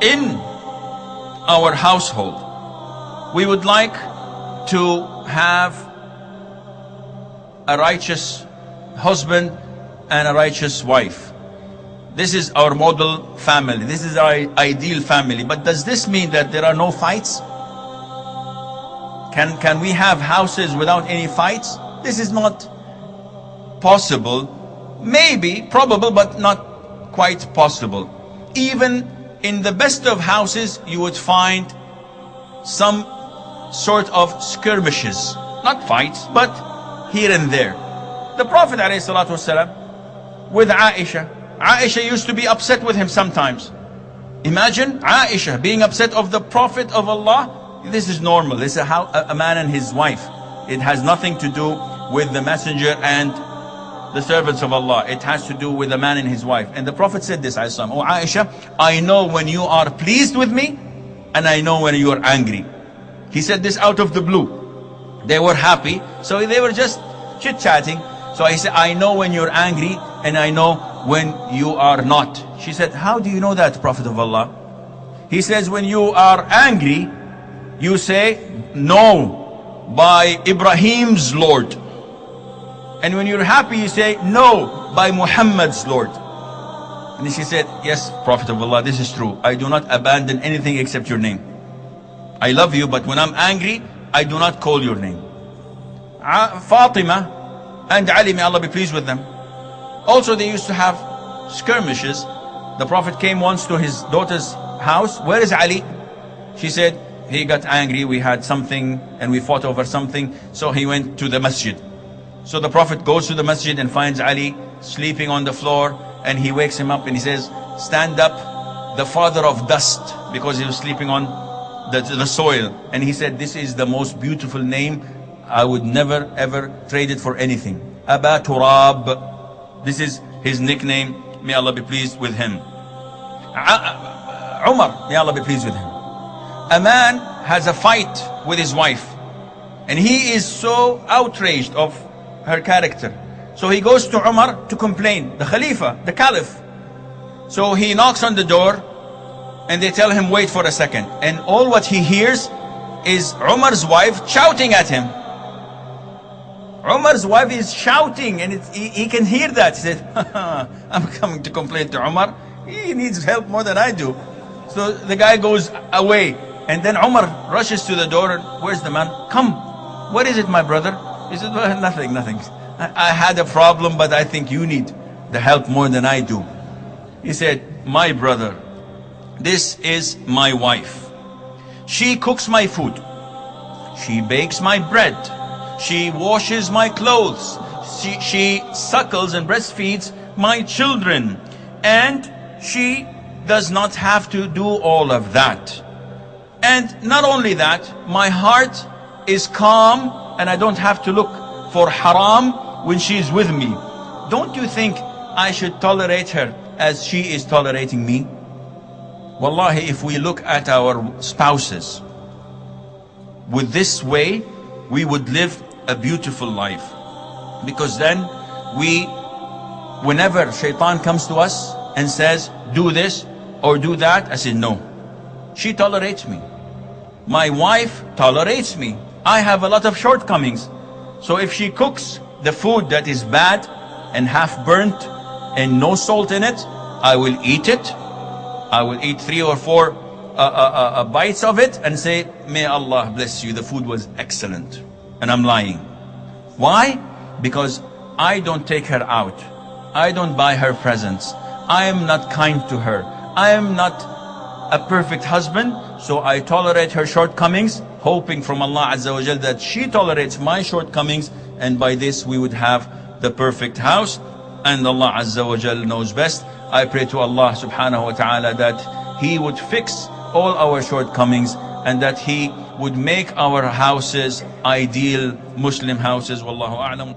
in our household, we would like to have a righteous husband and a righteous wife. This is our model family. This is our ideal family. But does this mean that there are no fights? Can we have houses without any fights? This is not possible. Maybe, probable, but not quite possible. Even in the best of houses, you would find some sort of skirmishes. Not fights, but here and there. The Prophet ﷺ with Aisha used to be upset with him sometimes. Imagine Aisha being upset of the Prophet of Allah. This is normal. This is a man and his wife. It has nothing to do with the messenger and the servants of Allah. It has to do with the man and his wife. And the Prophet said this, "Oh Aisha, I know when you are pleased with me, and I know when you are angry." He said this out of the blue. They were happy, so they were just chit-chatting. So he said, "I know when you're angry, and I know when you are not." She said, "How do you know that, Prophet of Allah?" He says, "When you are angry, you say, 'No, by Ibrahim's Lord.' And when you're happy, you say, 'No, by Muhammad's Lord.'" And she said, "Yes, Prophet of Allah, this is true. I do not abandon anything except your name. I love you, but when I'm angry, I do not call your name." Fatima and Ali, may Allah be pleased with them, also they used to have skirmishes. The Prophet came once to his daughter's house. "Where is Ali?" She said, "He got angry, we had something and we fought over something, so he went to the masjid." So the Prophet goes to the masjid and finds Ali sleeping on the floor, and he wakes him up and he says, "Stand up, the father of dust," because he was sleeping on the soil. And he said, "This is the most beautiful name. I would never ever trade it for anything. Aba Turab." This is his nickname. May Allah be pleased with him. Umar, may Allah be pleased with him. A man has a fight with his wife, and he is so outraged of her character. So he goes to Umar to complain, the Khalifa, the Caliph. So he knocks on the door, and they tell him, "Wait for a second." And all what he hears is Umar's wife shouting at him. Umar's wife is shouting, and he can hear that. He said, "I'm coming to complain to Umar. He needs help more than I do." So the guy goes away, and then Umar rushes to the door. "Where's the man? Come. What is it, my brother?" He said, "Well, nothing. I had a problem, but I think you need the help more than I do." He said, "My brother, this is my wife. She cooks my food. She bakes my bread. She washes my clothes. She suckles and breastfeeds my children. And she does not have to do all of that. And not only that, my heart is calm, and I don't have to look for haram when she is with me. Don't you think I should tolerate her as she is tolerating me?" Wallahi, if we look at our spouses with this way, we would live a beautiful life. Because then whenever shaitan comes to us and says, "Do this or do that," I say, "No, she tolerates me. My wife tolerates me. I have a lot of shortcomings. So if she cooks the food that is bad and half burnt and no salt in it, I will eat it. I will eat 3 or 4 bites of it and say, 'May Allah bless you, the food was excellent.' And I'm lying. Why? Because I don't take her out. I don't buy her presents. I am not kind to her. I am not a perfect husband, so I tolerate her shortcomings, hoping from Allah Azza wa Jal that she tolerates my shortcomings, and by this we would have the perfect house. And Allah Azza wa Jal knows best. I pray to Allah subhanahu wa ta'ala that He would fix all our shortcomings, and that He would make our houses ideal Muslim houses. Wallahu a'lam.